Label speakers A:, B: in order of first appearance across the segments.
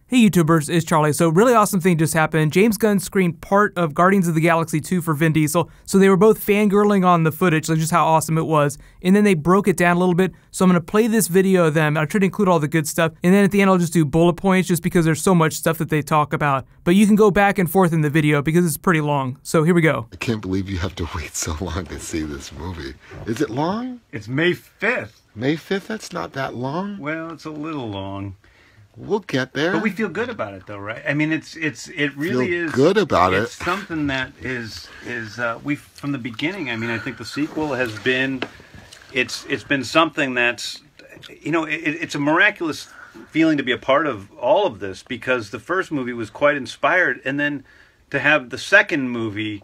A: Hey YouTubers, it's Charlie. So really awesome thing just happened. James Gunn screened part of Guardians of the Galaxy 2 for Vin Diesel, so they were both fangirling on the footage, like just how awesome it was, and then they broke it down a little bit, so I'm going to play this video of them. I try to include all the good stuff, and then at the end I'll just do bullet points just because there's so much stuff that they talk about. But you can go back and forth in the video because it's pretty long. So here we go.
B: I can't believe you have to wait so long to see this movie. Is it long?
C: It's May 5th.
B: May 5th? That's not that long.
C: Well, it's a little long.
B: We'll get there.
C: But we feel good about it, though, right? I mean, it really
B: feel
C: is
B: good about it.
C: It's something that is we from the beginning. I mean, I think the sequel has been, it's been something that's, you know, it's a miraculous feeling to be a part of all of this because the first movie was quite inspired, and then to have the second movie,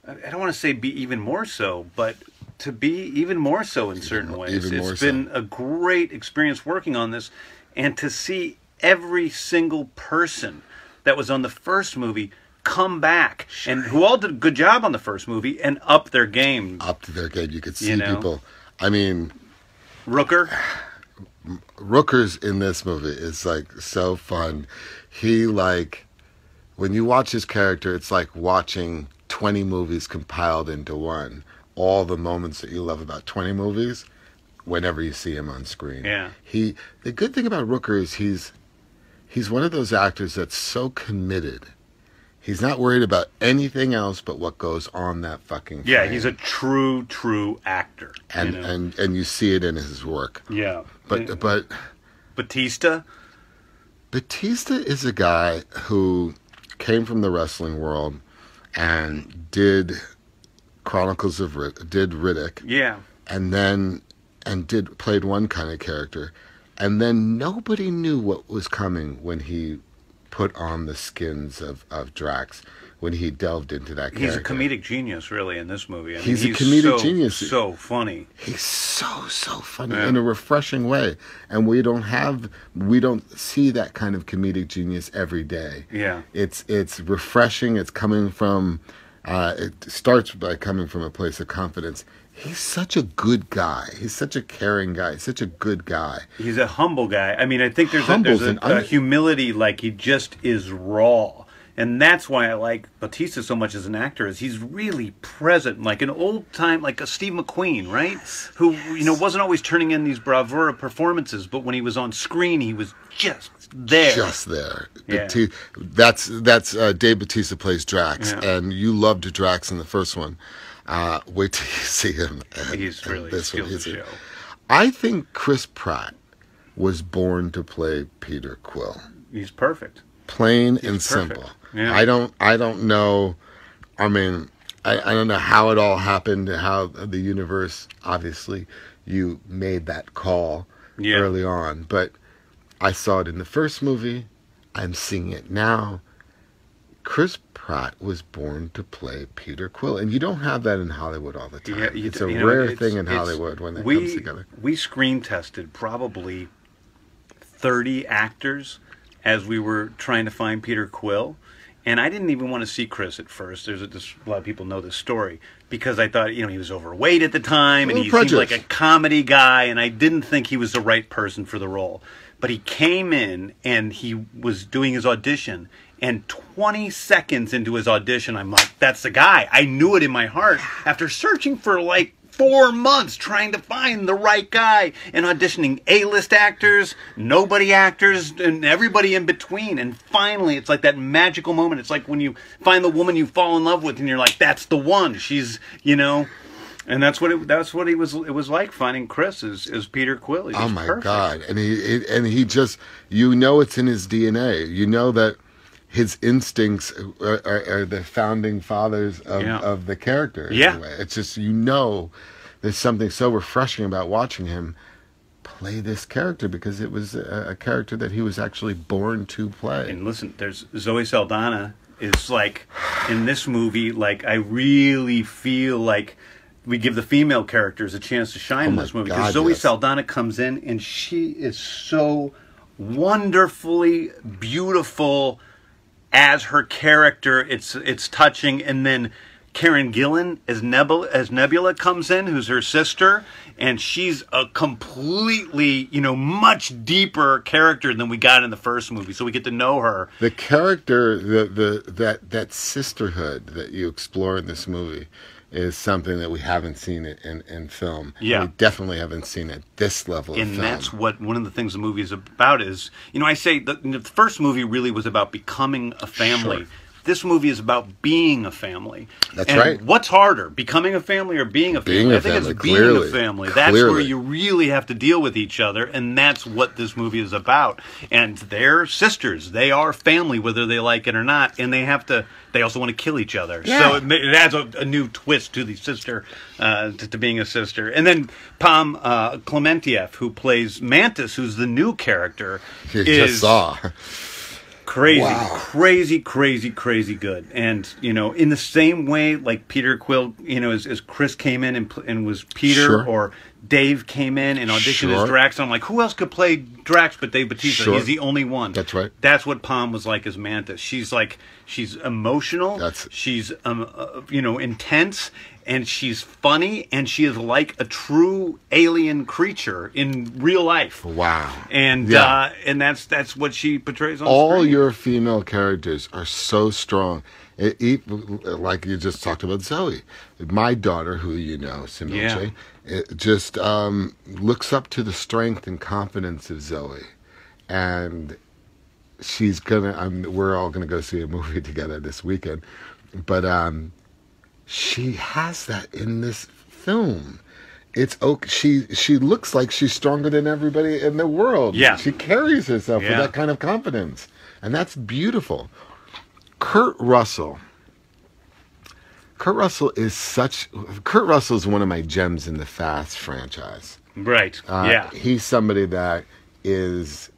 C: I don't want to say be even more so, but to be even more so in certain ways. It's been a great experience working on this, and to see every single person that was on the first movie come back, and who all did a good job on the first movie and up their game.
B: Up to their game. You could see people. I mean,
C: Rooker.
B: Rooker's in this movie is like so fun. He like, when you watch his character, it's like watching 20 movies compiled into one. All the moments that you love about 20 movies, whenever you see him on screen.
C: Yeah.
B: The good thing about Rooker is he's one of those actors that's so committed. He's not worried about anything else but what goes on that fucking frame.
C: Yeah, he's a true actor.
B: And you see it in his work.
C: Yeah.
B: But
C: Batista
B: is a guy who came from the wrestling world and did did Riddick.
C: Yeah.
B: Played one kind of character, and then nobody knew what was coming when he put on the skins of Drax, when he delved into that character.
C: He's a comedic genius, really, in this movie. I mean,
B: he's a comedic genius.
C: So funny.
B: He's so funny in a refreshing way, and we don't see that kind of comedic genius every day.
C: Yeah,
B: it's refreshing. It's coming from. It starts by coming from a place of confidence. He's such a good guy. He's such a caring guy. He's such a good guy.
C: He's a humble guy. I mean, I think there's a humility, like he just is raw. And that's why I like Batista so much as an actor, is he's really present, like an old time, like a Steve McQueen, right? Who, wasn't always turning in these bravura performances, but when he was on screen, he was just there.
B: Just there.
C: Yeah.
B: That's Dave Bautista plays Drax, and you loved Drax in the first one. Wait till you see him.
C: He's really skilled the show.
B: I think Chris Pratt was born to play Peter Quill.
C: He's perfect.
B: Plain and simple.
C: Yeah.
B: I don't know. I mean, I don't know how it all happened. How the universe, obviously, you made that call early on, but I saw it in the first movie. I'm seeing it now. Chris Pratt was born to play Peter Quill, and you don't have that in Hollywood all the time.
C: Yeah,
B: it's a rare thing in Hollywood when that comes together.
C: We screen tested probably 30 actors as we were trying to find Peter Quill, and I didn't even want to see Chris at first. A lot of people know this story, because I thought he was overweight at the time, and he seemed like a comedy guy, and I didn't think he was the right person for the role. But he came in, and he was doing his audition, and 20 seconds into his audition, I'm like, that's the guy. I knew it in my heart after searching for like 4 months trying to find the right guy and auditioning A-list actors, nobody actors, and everybody in between. And finally, it's like that magical moment. It's like when you find the woman you fall in love with, and you're like, that's the one. She's, and that's what it was like finding Chris as Peter Quill. He's
B: my
C: perfect.
B: God! And he just, it's in his DNA. You know that his instincts are the founding fathers of the character. Anyway. It's just, there's something so refreshing about watching him play this character, because it was a character that he was actually born to play.
C: And listen, there's Zoe Saldana is like, in this movie, like I really feel like we give the female characters a chance to shine in this movie, because Zoe Saldana comes in and she is so wonderfully beautiful as her character. It's touching, and then Karen Gillan as Nebula comes in, who's her sister, and she's a completely, much deeper character than we got in the first movie. So we get to know her.
B: The character, that sisterhood that you explore in this movie is something that we haven't seen it in film.
C: Yeah.
B: We definitely haven't seen it this level of film.
C: And that's what one of the things the movie is about is, I say the first movie really was about becoming a family.
B: Sure.
C: This movie is about being a family.
B: That's right.
C: What's harder, becoming a family or being a family?
B: Being a
C: I think
B: family,
C: it's being
B: clearly.
C: a family. That's
B: Clearly.
C: where you really have to deal with each other, and that's what this movie is about. And they're sisters. They are family, whether they like it or not, and they also want to kill each other.
B: Yeah.
C: So it adds a new twist to the sister, to being a sister. And then Pom Klementieff, who plays Mantis, who's the new character,
B: You just saw.
C: Crazy,
B: Wow.
C: crazy good. And, in the same way, like Peter Quill, as Chris came in and was Peter,
B: Sure.
C: or Dave came in and auditioned
B: Sure.
C: as Drax. I'm like, who else could play Drax but Dave Bautista?
B: Sure.
C: He's the only one.
B: That's right.
C: That's what Pom was like as Mantis. She's emotional. She's, intense. And she's funny, and she is like a true alien creature in real life.
B: Wow.
C: And
B: Yeah.
C: and that's what she portrays on
B: All
C: screen.
B: your female characters are so strong. Like you just talked about Zoe. My daughter, who Similche, just looks up to the strength and confidence of Zoe. And she's we're all gonna go see a movie together this weekend. But she has that in this film. It's okay. She looks like she's stronger than everybody in the world.
C: Yeah.
B: She carries herself with that kind of confidence. And that's beautiful. Kurt Russell is one of my gems in the Fast franchise.
C: Right.
B: He's somebody that is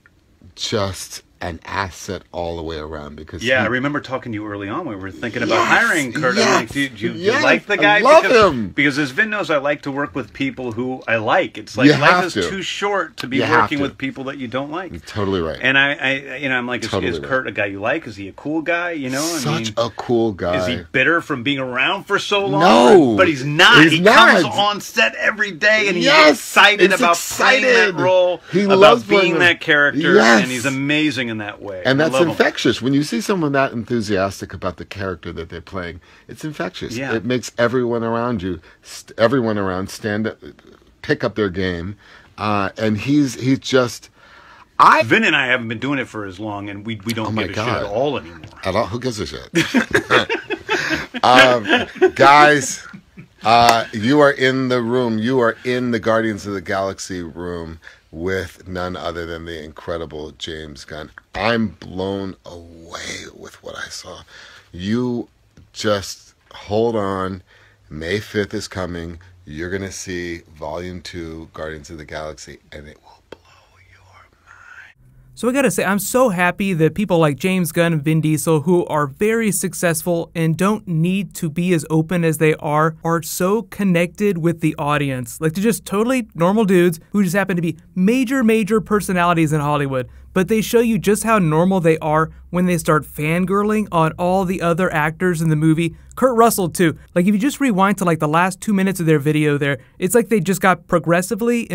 B: just an asset all the way around because
C: I remember talking to you early on. We were thinking about hiring Kurt.
B: Yes,
C: I'm like, do you like the guy?
B: I love him.
C: Because as Vin knows, I like to work with people who I like. It's like life is too short to be working with people that you don't like.
B: You're totally right.
C: And I'm like, is Kurt a guy you like? Is he a cool guy?
B: Such a cool guy.
C: Is he bitter from being around for so long?
B: No,
C: but he's not.
B: He's
C: he
B: not.
C: comes on set every day, and he's excited about playing that role.
B: He
C: about
B: loves
C: being that character,
B: yes.
C: and he's amazing in that way.
B: And that's infectious. When you see someone that enthusiastic about the character that they're playing, it's infectious.
C: Yeah.
B: It makes everyone around you, stand up, pick up their game. And he's just...
C: Vin and I haven't been doing it for as long, and we don't give a shit at all anymore.
B: At all? Who gives a shit? Guys, you are in the room. You are in the Guardians of the Galaxy room with none other than the incredible James Gunn. I'm blown away with what I saw. You just hold on. May 5th is coming. You're going to see Volume 2, Guardians of the Galaxy, and it will blow your mind.
A: So I gotta say, I'm so happy that people like James Gunn and Vin Diesel, who are very successful and don't need to be as open as they are so connected with the audience. Like, they're just totally normal dudes who just happen to be major personalities in Hollywood. But they show you just how normal they are when they start fangirling on all the other actors in the movie. Kurt Russell, too. Like, if you just rewind to, the last 2 minutes of their video there, it's like they just got progressively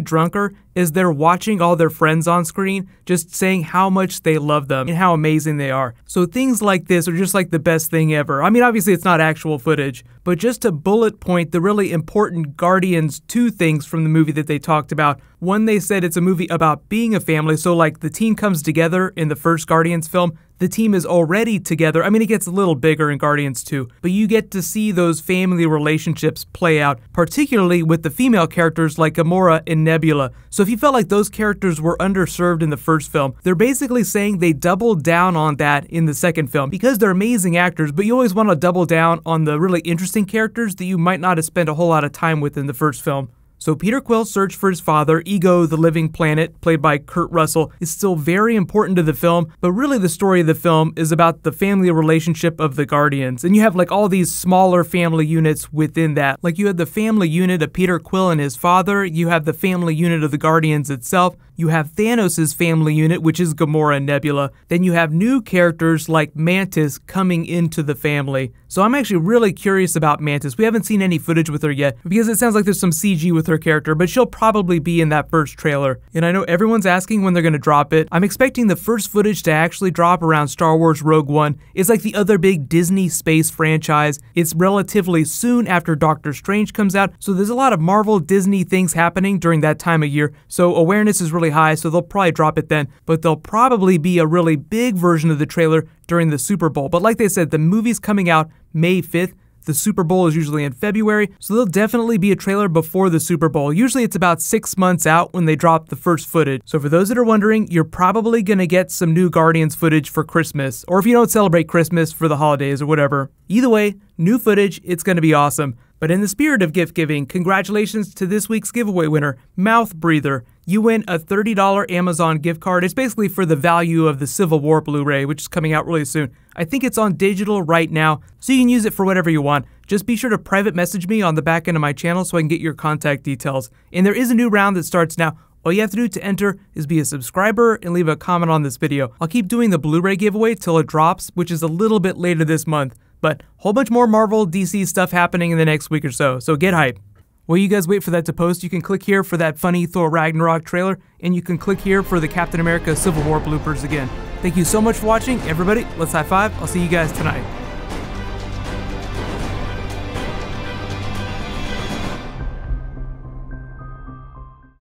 A: drunker as they're watching all their friends on screen, just saying how much they love them and how amazing they are. So things like this are just, the best thing ever. I mean, obviously, it's not actual footage, but just to bullet point the really important Guardians 2 things from the movie that they talked about. One, they said it's a movie about being a family, so the team comes together in the first Guardians film. The team is already together. I mean, it gets a little bigger in Guardians 2, but you get to see those family relationships play out, particularly with the female characters like Gamora and Nebula. So if you felt like those characters were underserved in the first film, they're basically saying they doubled down on that in the second film because they're amazing actors, but you always want to double down on the really interesting characters that you might not have spent a whole lot of time with in the first film. So Peter Quill's search for his father, Ego the Living Planet, played by Kurt Russell, is still very important to the film, but really the story of the film is about the family relationship of the Guardians. And you have like all these smaller family units within that. Like you have the family unit of Peter Quill and his father, you have the family unit of the Guardians itself, you have Thanos' family unit, which is Gamora and Nebula. Then you have new characters like Mantis coming into the family. So I'm actually really curious about Mantis. We haven't seen any footage with her yet because it sounds like there's some CG with her character, but she'll probably be in that first trailer. And I know everyone's asking when they're going to drop it. I'm expecting the first footage to actually drop around Star Wars Rogue One. It's like the other big Disney space franchise. It's relatively soon after Doctor Strange comes out, so there's a lot of Marvel Disney things happening during that time of year. So awareness is really high, so they'll probably drop it then, but there'll probably be a really big version of the trailer during the Super Bowl. But like they said, the movie's coming out May 5th. The Super Bowl is usually in February, so there'll definitely be a trailer before the Super Bowl. Usually it's about 6 months out when they drop the first footage. So for those that are wondering, you're probably gonna get some new Guardians footage for Christmas, or if you don't celebrate Christmas, for the holidays or whatever. Either way, new footage, it's gonna be awesome. But in the spirit of gift giving, congratulations to this week's giveaway winner, Mouth Breather. You win a $30 Amazon gift card. It's basically for the value of the Civil War Blu-ray, which is coming out really soon. I think it's on digital right now, so you can use it for whatever you want. Just be sure to private message me on the back end of my channel so I can get your contact details. And there is a new round that starts now. All you have to do to enter is be a subscriber and leave a comment on this video. I'll keep doing the Blu-ray giveaway till it drops, which is a little bit later this month. But a whole bunch more Marvel, DC stuff happening in the next week or so get hype. While you guys wait for that to post, you can click here for that funny Thor Ragnarok trailer, and you can click here for the Captain America Civil War bloopers again. Thank you so much for watching, everybody. Let's high five. I'll see you guys tonight.